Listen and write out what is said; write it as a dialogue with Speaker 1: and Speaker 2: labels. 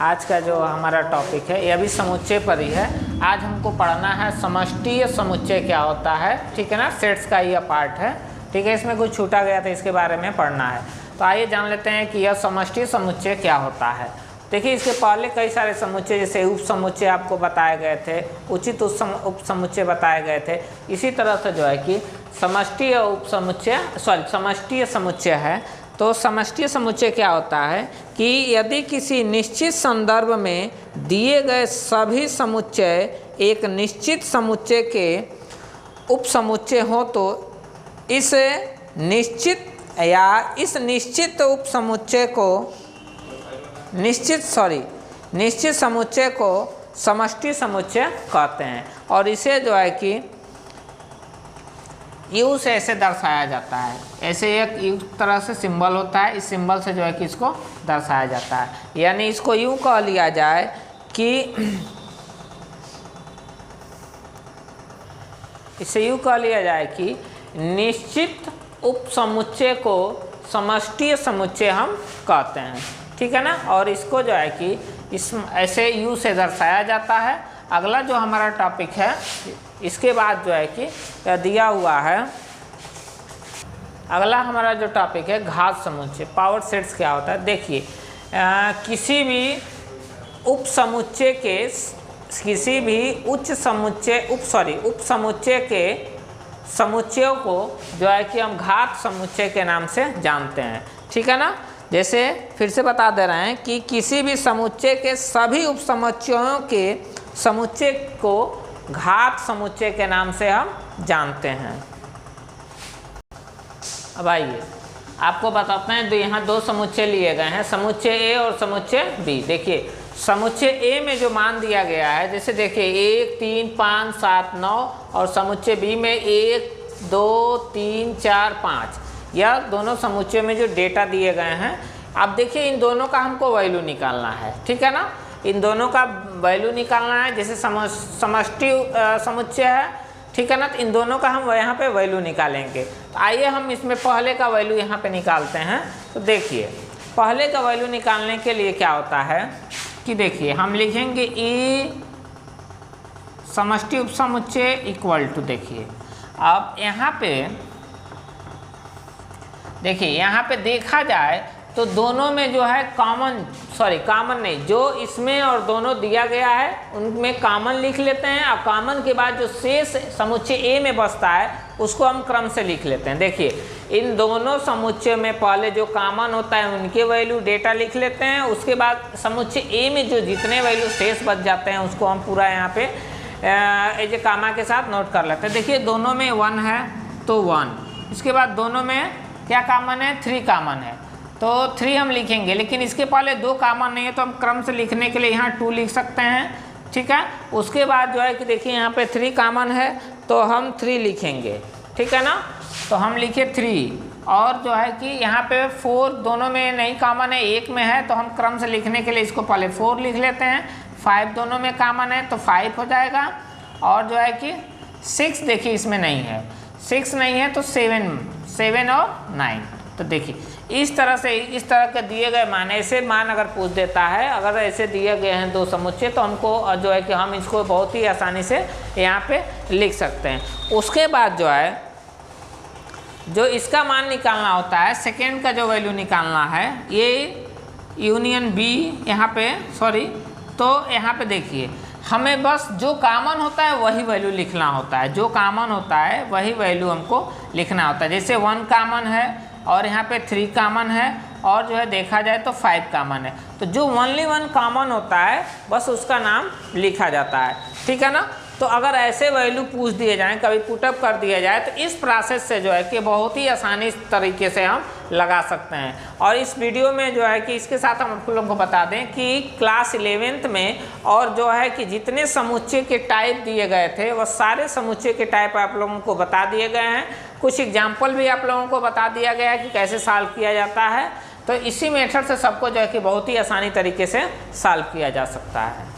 Speaker 1: आज का जो हमारा टॉपिक है ये अभी समुच्चय पर ही है। आज हमको पढ़ना है समष्टीय समुच्चय क्या होता है, ठीक है ना। सेट्स का यह पार्ट है, ठीक है। इसमें कुछ छूटा गया था, इसके बारे में पढ़ना है। तो आइए जान लेते हैं कि यह समष्टीय समुच्चय क्या होता है। देखिए, इसके पहले कई सारे समुच्चय जैसे उप समुच्चय आपको बताए गए थे, उचित उप समुच्चय बताए गए थे। इसी तरह से जो है कि समष्टीय उप समुच्चय समष्टीय समुच्चय है। तो समष्टीय समुच्चय क्या होता है कि यदि किसी निश्चित संदर्भ में दिए गए सभी समुच्चय एक निश्चित समुच्चय के उप समुच्चय हो तो इस निश्चित उप समुच्चय को निश्चित समुच्चय को समष्टि समुच्चय कहते हैं। और इसे जो है कि यू से ऐसे दर्शाया जाता है। ऐसे एक यू तरह से सिंबल होता है, इस सिंबल से जो है कि इसको दर्शाया जाता है। यानी इसको यूँ कह लिया जाए कि इसे यूँ कह लिया जाए कि निश्चित उप समुच्चय को समष्टीय समुच्चय हम कहते हैं, ठीक है ना। और इसको जो है कि इस ऐसे यू से दर्शाया जाता है। अगला जो हमारा टॉपिक है, इसके बाद जो है कि दिया हुआ है, अगला हमारा जो टॉपिक है घात समुच्चय, पावर सेट्स क्या होता है। देखिए, किसी भी उप समुच्चय के समुच्चयों को जो है कि हम घात समुच्चय के नाम से जानते हैं, ठीक है ना। जैसे फिर से बता दे रहे हैं कि किसी भी समुच्चय के सभी उप समुच्चयों के समुच्चय को घात समुच्चय के नाम से हम जानते हैं। अब आइए आपको बताते हैं, तो यहाँ दो समुच्चय लिए गए हैं, समुच्चय ए और समुच्चय बी। देखिए, समुच्चय ए में जो मान दिया गया है, जैसे देखिए 1 3 5 7 9, और समुच्चय बी में 1 2 3 4 5, यह दोनों समुच्चय में जो डेटा दिए गए हैं। अब देखिए, इन दोनों का हमको वैल्यू निकालना है, ठीक है ना। इन दोनों का वैल्यू निकालना है। जैसे समष्टि समुच्चय है, ठीक है ना, तो इन दोनों का हम यहाँ पे वैल्यू निकालेंगे। तो आइए हम इसमें पहले का वैल्यू यहाँ पे निकालते हैं। तो देखिए, पहले का वैल्यू निकालने के लिए क्या होता है कि देखिए, हम लिखेंगे ई समष्टि उप समुच्चय इक्वल टू, देखिए अब यहाँ पे देखिए, यहाँ पे देखा जाए तो दोनों में जो है कॉमन नहीं, जो इसमें और दोनों दिया गया है उनमें कॉमन लिख लेते हैं। और कॉमन के बाद जो शेष समुच्चय ए में बचता है उसको हम क्रम से लिख लेते हैं। देखिए, इन दोनों समुच्चय में पहले जो कॉमन होता है उनके वैल्यू डेटा लिख लेते हैं। उसके बाद समुच्चय ए में जो जितने वैल्यू शेष बच जाते हैं उसको हम पूरा यहाँ पे एज ए कामा के साथ नोट कर लेते हैं। देखिए, दोनों में 1 है तो 1, इसके बाद दोनों में क्या कॉमन है, 3 कॉमन है तो 3 हम लिखेंगे। लेकिन इसके पहले 2 कॉमन नहीं है तो हम क्रम से लिखने के लिए यहाँ 2 लिख सकते हैं, ठीक है। उसके बाद जो है कि देखिए, यहाँ पे 3 कॉमन है तो हम 3 लिखेंगे, ठीक है ना। तो हम लिखे 3, और जो है कि यहाँ पे 4 दोनों में नहीं कॉमन है, एक में है तो हम क्रम से लिखने के लिए इसको पहले 4 लिख लेते हैं। 5 दोनों में कॉमन है तो 5 हो जाएगा। और जो है कि 6 देखिए इसमें नहीं है, 6 नहीं है तो 7 और 9। तो देखिए, इस तरह के दिए गए मान, ऐसे मान अगर पूछ देता है, अगर ऐसे दिए गए हैं 2 समुच्चय, तो हमको जो है कि हम इसको बहुत ही आसानी से यहाँ पे लिख सकते हैं। उसके बाद जो है, जो इसका मान निकालना होता है, सेकेंड का जो वैल्यू निकालना है, ये यूनियन बी यहाँ पे तो यहाँ पे देखिए, हमें बस जो कॉमन होता है वही वैल्यू लिखना होता है। जो कॉमन होता है वही वैल्यू हमको लिखना होता है। जैसे 1 कॉमन है और यहाँ पे 3 कॉमन है, और जो है देखा जाए तो 5 कॉमन है। तो जो ओनली 1 कॉमन होता है बस उसका नाम लिखा जाता है, ठीक है ना। तो अगर ऐसे वैल्यू पूछ दिए जाएँ, कभी पुटअप कर दिया जाए, तो इस प्रोसेस से जो है कि बहुत ही आसानी तरीके से हम लगा सकते हैं। और इस वीडियो में जो है कि इसके साथ हम आप लोगों को बता दें कि क्लास 11th में और जो है कि जितने समुच्चय के टाइप दिए गए थे वह सारे समुच्चय के टाइप आप लोगों को बता दिए गए हैं। कुछ एग्जाम्पल भी आप लोगों को बता दिया गया है कि कैसे सॉल्व किया जाता है। तो इसी मेथड से सबको जो है कि बहुत ही आसानी तरीके से सॉल्व किया जा सकता है।